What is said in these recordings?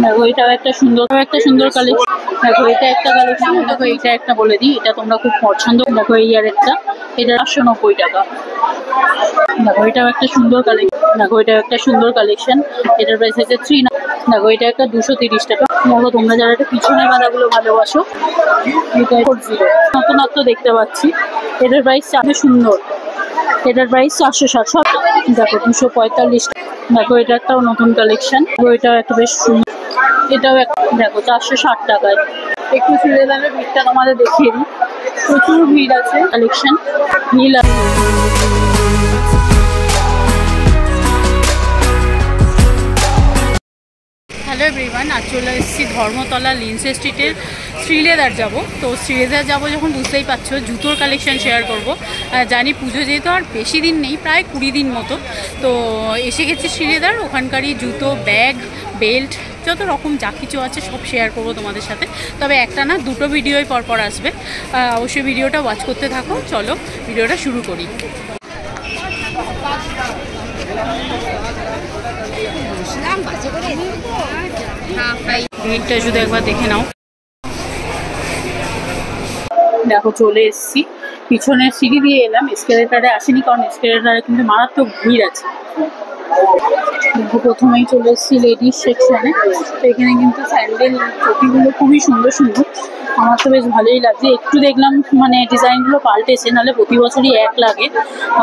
দেখো এটাও একটা সুন্দর কালেকশন। দেখো এটা একটা কালেকশন। দেখো এটা একটা বলে দিই, এটা তোমরা খুব পছন্দ। দেখো এই ইয়ারেরটা, এটা 890 টাকা। দেখো এটাও একটা সুন্দর কালেকশন। দেখো এটা একটা সুন্দর কালেকশন, এটার প্রাইস আছে 3। দেখো এটা একটা 230 টাকা। দেখো তোমরা যারা এটা পিছনের বাঁধাগুলো ভালোবাসো, এটা 40 নতুনত্ব দেখতে পাচ্ছি। এটার প্রাইস সুন্দর, এটার প্রাইস 460। দেখো 245 টাকা। দেখো এটা একটাও নতুন কালেকশন। এটাও একটা বেশ সুন্দর, এটাও দেখো 460 টাকায়। একটু সিরিয়ালের ভিড়টা তোমাদের দেখিয়ে দিই, প্রচুর ভিড় আছে। কালেকশন নীল হ্যালো এভরিওয়ান, আজ চলে এসেছি ধর্মতলা লিন্সে স্ট্রিটের শ্রীলেদার যাব। তো শ্রীলেদার যাব যখন বুঝতেই পারছো, জুতোর কালেকশন শেয়ার করব। জানি পুজো যেহেতু আর বেশি দিন নেই, প্রায় 20 দিন মতো, তো এসে গেছি শ্রীলেদার। ওখানকারই জুতো, ব্যাগ, বেল্ট, যত রকম যা কিছু আছে সব শেয়ার করব তোমাদের সাথে। তবে একটা না, দুটো ভিডিওই পরপর আসবে, অবশ্যই ভিডিওটা ওয়াচ করতে থাকো। চলো ভিডিওটা শুরু করি। ভিড়টা শুধু একবার দেখে নাও। দেখো চলে এসেছি, পিছনের সিঁড়ি দিয়ে এলাম, এসকেলেটারে আসেনি, কারণ এসকেলেটারে কিন্তু মারাত্মক ভিড় আছে। দেখো প্রথমেই চলে এসেছি লেডিস সেকশনে। তো এখানে কিন্তু স্যান্ডেল, চটিগুলো খুবই সুন্দর সুন্দর, আমার তো বেশ ভালোই লাগছে। একটু দেখলাম মানে ডিজাইনগুলো পাল্টেছে, নাহলে প্রতি বছরই এক লাগে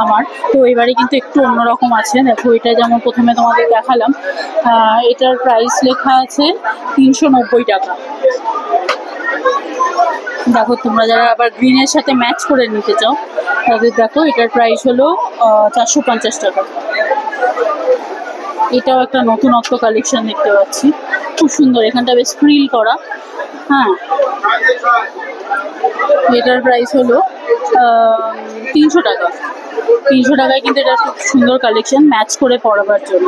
আমার। তো এবারে কিন্তু একটু অন্যরকম আছে। দেখো এটা যেমন প্রথমে তোমাদের দেখালাম, এটার প্রাইস লেখা আছে 390 টাকা। দেখো তোমরা যারা আবার গ্রিনের সাথে ম্যাচ করে নিতে চাও, তাদের দেখো এটার প্রাইস হলো 450 টাকা। এটাও একটা নতুনত্ব কালেকশন দেখতে পাচ্ছি, খুব সুন্দর। এখানটা বেশ ফ্রিল করা। হ্যাঁ, এটার প্রাইস হলো 300 টাকা। 300 টাকায় কিন্তু এটা খুব সুন্দর কালেকশন, ম্যাচ করে পরাবার জন্য।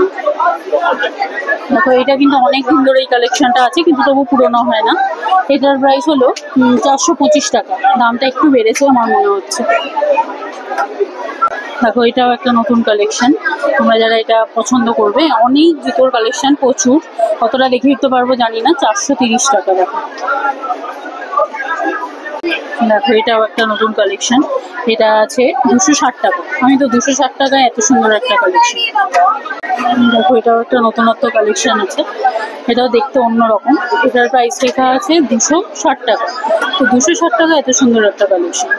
দেখো এটা কিন্তু অনেক দিন ধরে এই কালেকশনটা আছে, কিন্তু তবু পুরোনো হয় না। এটার প্রাইস হলো 425 টাকা। দামটা একটু বেড়েছে আমার মনে হচ্ছে। দেখো এটাও একটা নতুন কালেকশন, তোমরা যারা এটা পছন্দ করবে। অনেক জুতোর কালেকশন প্রচুর, কতটা দেখে দিতে পারবো জানি না। 430 টাকা। দেখো দেখো এটাও একটা নতুন কালেকশন, এটা আছে 260 টাকা। আমি তো 260 টাকায় এত সুন্দর একটা কালেকশন। দেখো এটাও একটা নতুনত্ব কালেকশন আছে, এটাও দেখতে অন্যরকম। এটার প্রাইস লেখা আছে 260 টাকা। তো 260 টাকা এত সুন্দর একটা কালেকশন।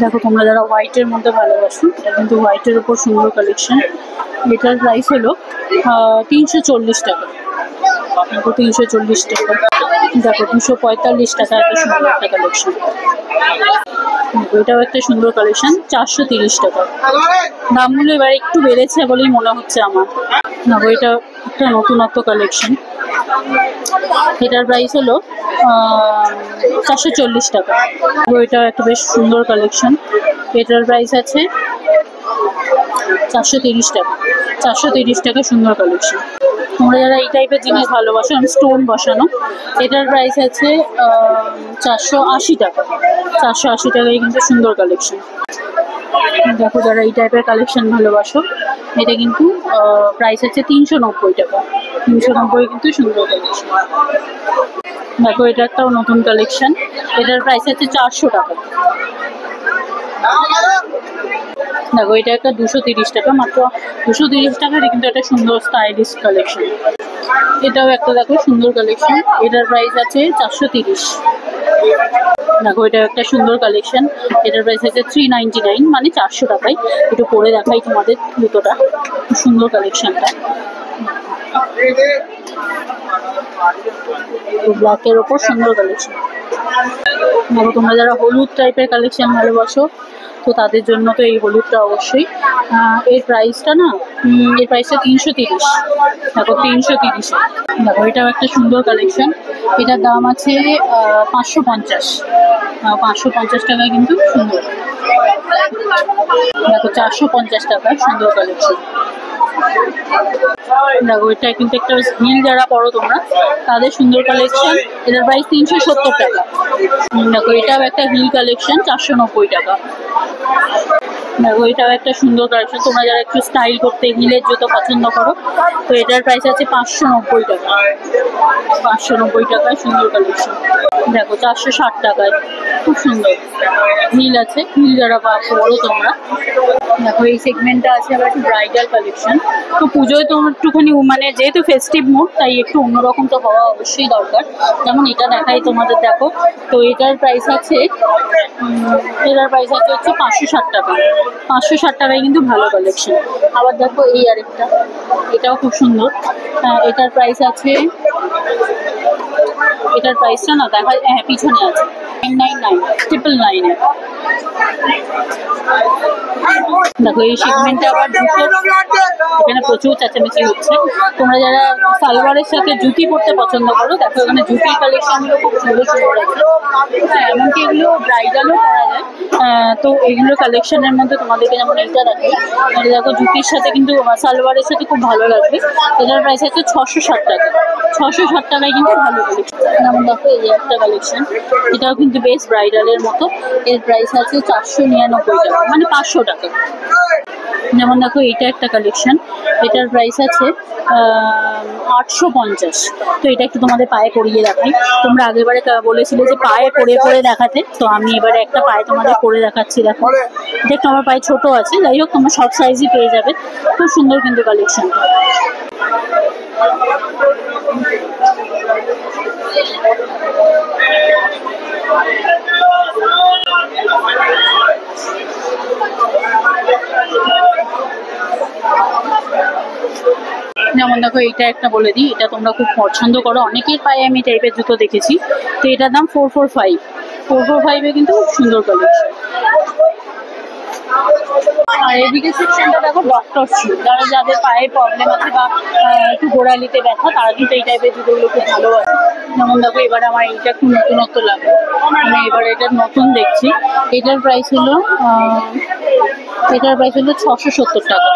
দেখো তোমরা যারা হোয়াইটের মধ্যে ভালোবাসো, এটা কিন্তু হোয়াইটের উপর সুন্দর কালেকশন। এটার প্রাইস হলো 340 টাকা। দেখো 340 টাকা। দেখো 245 টাকা এত সুন্দর একটা কালেকশন। এটাও একটা সুন্দর কালেকশন, 430 টাকা। দামগুলো এবার একটু বেড়েছে বলেই মনে হচ্ছে আমার। দেখো এটা একটা নতুনত্ব কালেকশন, এটার প্রাইস হলো 440 টাকা। এটাও একটা বেশ সুন্দর কালেকশন, এটার প্রাইস আছে 430 টাকা। 430 টাকা সুন্দর কালেকশন। তোমরা যারা এই টাইপের জিনিস ভালোবাসো, আমি স্টোন বসানো, এটার প্রাইস আছে 480 টাকা। 480 টাকায় কিন্তু সুন্দর কালেকশন। দেখো যারা এই টাইপের কালেকশন ভালোবাসো, এটা কিন্তু প্রাইস আছে 390 টাকা। 390 কিন্তু সুন্দর কালেকশন। দেখো এটা একটাও নতুন কালেকশন, এটার প্রাইস আছে 400 টাকা। দেখো এটা একটা 230 টাকা, মাত্র 230 টাকার কিন্তু একটা সুন্দর স্টাইলিশ কালেকশন। এটাও একটা দেখো সুন্দর কালেকশন, এটার প্রাইস আছে 430। দেখো এটা একটা সুন্দর কালেকশন, এটার প্রাইস আছে 399, মানে 400 টাকায়। একটু পরে দেখাই তোমাদের জুতোটা, সুন্দর কালেকশনটা। ব্ল্যাকের ওপর সুন্দর কালেকশন। দেখো তোমরা যারা হলুদ টাইপের কালেকশন ভালোবাসো, তো তাদের জন্য তো এই হলুদটা অবশ্যই। এর প্রাইসটা না, এর প্রাইসটা 330। দেখো 330। দেখো এটাও একটা সুন্দর কালেকশন, এটার দাম আছে 550। 550 টাকায় কিন্তু সুন্দর। দেখো 450 টাকার সুন্দর কালেকশন। দেখো এটা কিন্তু একটা হিল যারা পরো তোমরা, তাদের সুন্দর কালেকশন। এটার প্রাইস 370 টাকা। দেখো এটাও একটা হিল কালেকশন, 490 টাকা। দেখো এটাও একটা সুন্দর কালেকশন। তোমরা যারা একটু স্টাইল করতে হিলের জুতো পছন্দ করো তো এটার প্রাইস আছে 590 টাকা। 590 টাকায় সুন্দর কালেকশন। দেখো 460 টাকায় খুব সুন্দর হিল আছে। হিল যারা পরো তোমরা, দেখো এই সেগমেন্টটা আছে আবার একটু ব্রাইডাল কালেকশন। তো পুজোয় তো একটুখানি মানে যেহেতু ফেস্টিভ মুড তাই একটু অন্যরকম তো হওয়া অবশ্যই দরকার। যেমন এটা দেখাই তোমাদের, দেখো তো এটার প্রাইস আছে হচ্ছে 560 টাকা। 560 টাকায় কিন্তু ভালো কালেকশন। আবার দেখো এই আরেকটা, এটাও খুব সুন্দর। এটার প্রাইস আছে, এটার প্রাইসটা না দেখা, হ্যাঁ পিছনে আছে 999 দেখো এই সেগমেন্টে আবার জুতো, এখানে প্রচুর চেঁচামেচি হচ্ছে। তোমরা যারা সালোয়ারের সাথে জুতি পরতে পছন্দ করো, দেখো এখানে জুতির কালেকশনগুলো খুব সুন্দর সুন্দর আছে। হ্যাঁ এমনকি এগুলো ব্রাইডালও করা যায়। তো এগুলো কালেকশনের মধ্যে তোমাদেরকে যেমন এইটা দেখো, এটা দেখো জুতির সাথে কিন্তু সালোয়ারের সাথে খুব ভালো লাগবে। এটার প্রাইস আছে 660 টাকা। 660 টাকায় কিন্তু ভালো কালেকশন। যেমন দেখো এই একটা কালেকশন, এটাও কিন্তু বেশ ব্রাইডালের মতো। এর প্রাইস আছে 499 টাকা, মানে 500 টাকা। যেমন দেখো এইটা একটা কালেকশন, এটার প্রাইস আছে 850। তো এটা একটু তোমাদের পায়ে পরিয়ে দেখাই। তোমরা আগেবারে বলেছিলে যে পায়ে পরে পরে দেখাতে, তো আমি এবারে একটা পায়ে তোমাদের পরে দেখাচ্ছি। দেখো দেখো আমার পায়ে ছোট আছে, যাই হোক তোমরা সব সাইজই পেয়ে যাবে। খুব সুন্দর কিন্তু কালেকশন। যেমন দেখো এইটা একটা বলে দিই, এটা তোমরা খুব পছন্দ করো, অনেকের পায়ে আমি টাইপের জুতো দেখেছি। তো এটার দাম 445 কিন্তু খুব সুন্দর কালেকশন। আর এদিকে সেকশনটা দেখো ডক্টর শু, যাদের পায়ে প্রবলেম আছে বা একটু গোড়ালিতে ব্যথা, তারা কিন্তু এই টাইপের জুতোগুলো খুব ভালোবাসে। যেমন দেখো এবার আমার এইটা একটু নতুনত্ব লাগবে, আমি এবার এটা নতুন দেখছি। এটার প্রাইস হলো 670 টাকা।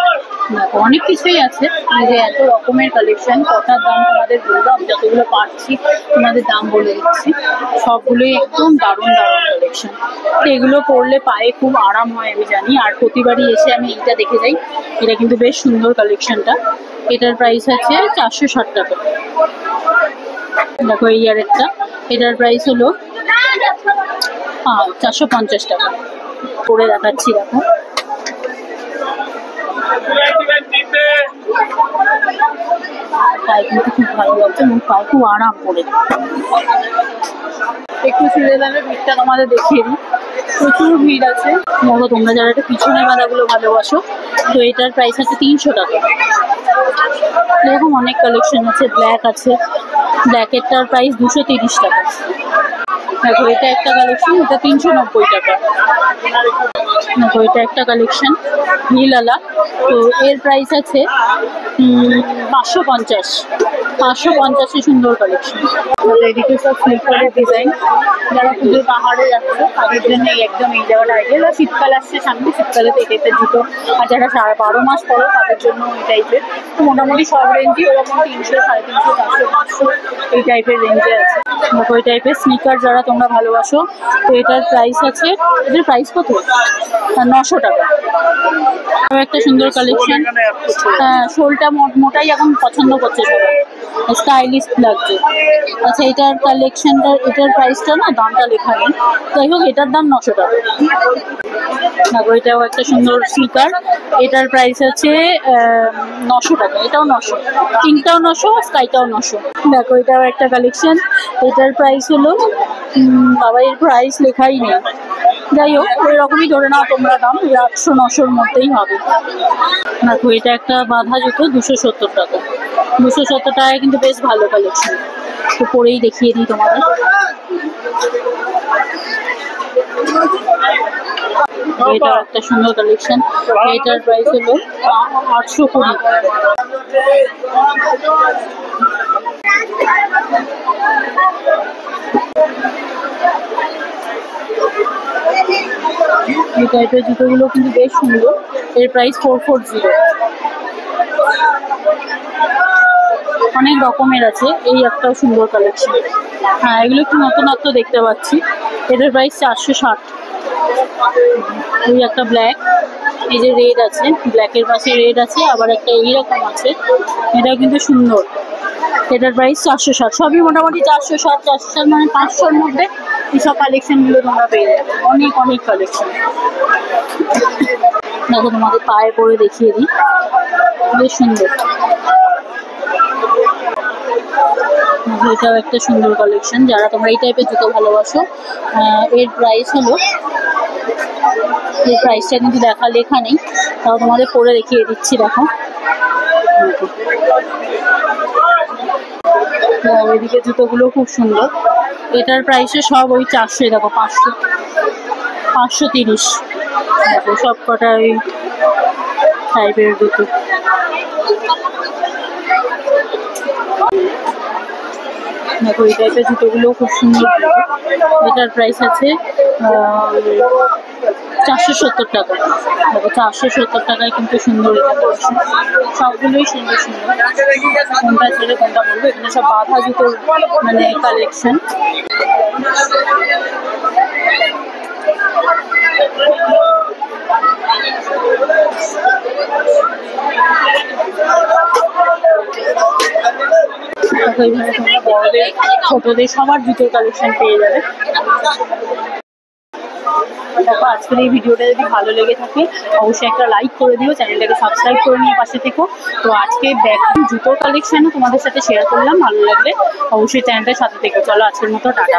দেখো অনেক কিছুই আছে, যে এত রকমের কালেকশন, কটার দাম তোমাদের বলবো, আমি যতগুলো পারছি তোমাদের দাম বলে দিচ্ছি। সবগুলোই একদম দারুণ দারুণ কালেকশন। তো এগুলো পরলে পায়ে খুব আরাম হয় আমি জানি, আর প্রতিবারই এসে আমি এইটা দেখে যাই। এটা কিন্তু বেশ সুন্দর কালেকশনটা। এটার প্রাইস আছে 460 টাকা। দেখো এই আরেকটা, এটার প্রাইস হলো 450 টাকা। পরে দেখাচ্ছি, দেখো পায়ে কিন্তু খুব ভালো লাগছে এবং পায়ে খুব আরাম করে। একটু চুড়িদারের ভিড়টা তোমাদের দেখিয়ে দিই, প্রচুর ভিড় আছে। দেখো তোমরা যারা একটা পিছনে বাঁধাগুলো ভালোবাসো, তো এটার প্রাইস আছে 300 টাকা। এরকম অনেক কালেকশন আছে। ব্ল্যাক আছে, ব্ল্যাকেরটার প্রাইস 230 টাকা। দেখো এটা একটা কালেকশন, এটা 390 টাকা। দেখো এটা একটা কালেকশন নীলালা, তো এর প্রাইস আছে 550। 550 সুন্দর কালেকশন। এদিকে সব স্লিপারের ডিজাইন, যারা পুজোর পাহাড়ে যাচ্ছে তাদের জন্য একদম এই জায়গাটা আইডিয়াল। আর শীতকাল আসছে সামনে, শীতকালে তো এই টাইপের জুতো, আর যারা 12 মাস পরো তাদের জন্য এই টাইপের। তো মোটামুটি সব রেঞ্জই ওরকম 300, 350, 400, 500 এই টাইপের রেঞ্জে আছে। দেখো এই টাইপের স্নিকার যারা তোমরা ভালোবাসো, তো এটার প্রাইস আছে, এটার প্রাইস কত? 900 টাকা। একটা সুন্দর কালেকশন। শোলটা মোটাই এখন পছন্দ করছে সবাই, স্টাইলিশ লাগছে। আচ্ছা এটার কালেকশনটা, এটার প্রাইসটা না দামটা লেখা নেই, যাই হোক এটার দাম 900 টাকা। দেখো এটাও একটা সুন্দর স্নিকার, এটার প্রাইস আছে 900 টাকা। এটাও 900, পিঙ্কটাও 900, স্কাইটাও 900। দেখো এটাও একটা কালেকশন, এটার প্রাইস হলো বাবা এর প্রাইস লেখাই নেই, যাই হোক ওই রকমই ধরে নাও তোমরা দাম, 800-900-র মধ্যেই হবে। দেখো এটা একটা বাঁধা জুতো 270 টাকা। 270 টাকায় কিন্তু বেশ ভালো কালেকশন। তো পরেই দেখিয়ে দিই তোমাদের। এটা একটা সুন্দর কালেকশন, এটার প্রাইস হলো 820। এই টাইপের জুতোগুলো কিন্তু বেশ সুন্দর, এর প্রাইস 440। অনেক রকমের আছে, এই একটাও সুন্দর কালেকশন। হ্যাঁ এগুলো একটু নতুনত্ব দেখতে পাচ্ছি। এটার প্রাইস 460। এই একটা ব্ল্যাক, এই যে রেড আছে, ব্ল্যাকের পাশে রেড আছে, আবার একটা এইরকম আছে, এটা কিন্তু সুন্দর। এটার প্রাইস 460। সবই মোটামুটি 460, 460 মানে 500-র মধ্যে এইসব কালেকশনগুলো তোমরা পেয়ে যাবে। অনেক অনেক কালেকশন। দেখো তোমাদের পায়ে পরে দেখিয়ে দিই, বেশ সুন্দর। এটাও একটা সুন্দর কালেকশন। যারা তোমরা এই টাইপের জুতো ভালোবাসো, এর প্রাইস হলো, এর প্রাইসটা কিন্তু লেখা নেই, তাও তোমাদের পরে দেখিয়ে দিচ্ছি। দেখো এদিকে জুতোগুলো খুব সুন্দর। এটার প্রাইসে সব ওই 400, দেখো 500, 530। দেখো সব কটা ওই টাইপের জুতো। দেখো এই টাইপের জুতোগুলো খুব সুন্দর। এটার প্রাইস আছে 470 টাকা। দেখো 470 টাকায় কিন্তু সুন্দর এটা করেছে। সবগুলোই সুন্দর সুন্দর। কোনটা ছেড়ে কোনটা বলবো, এখানে সব বাঁধা জুতোর মানে কালেকশন। এইভাবে তোমরা বড়দের ছোটদের সবার জুতোর কালেকশন পেয়ে যাবে। দেখো আজকের এই ভিডিওটা যদি ভালো লেগে থাকে অবশ্যই একটা লাইক করে দিও, চ্যানেলটাকে সাবস্ক্রাইব করে নিয়ে পাশে থেকো। তো আজকে ব্যাগ জুতোর কালেকশনও তোমাদের সাথে শেয়ার করলাম। ভালো লাগলে অবশ্যই চ্যানেলটার সাথে থেকো। চলো আজকের মতো টাটা।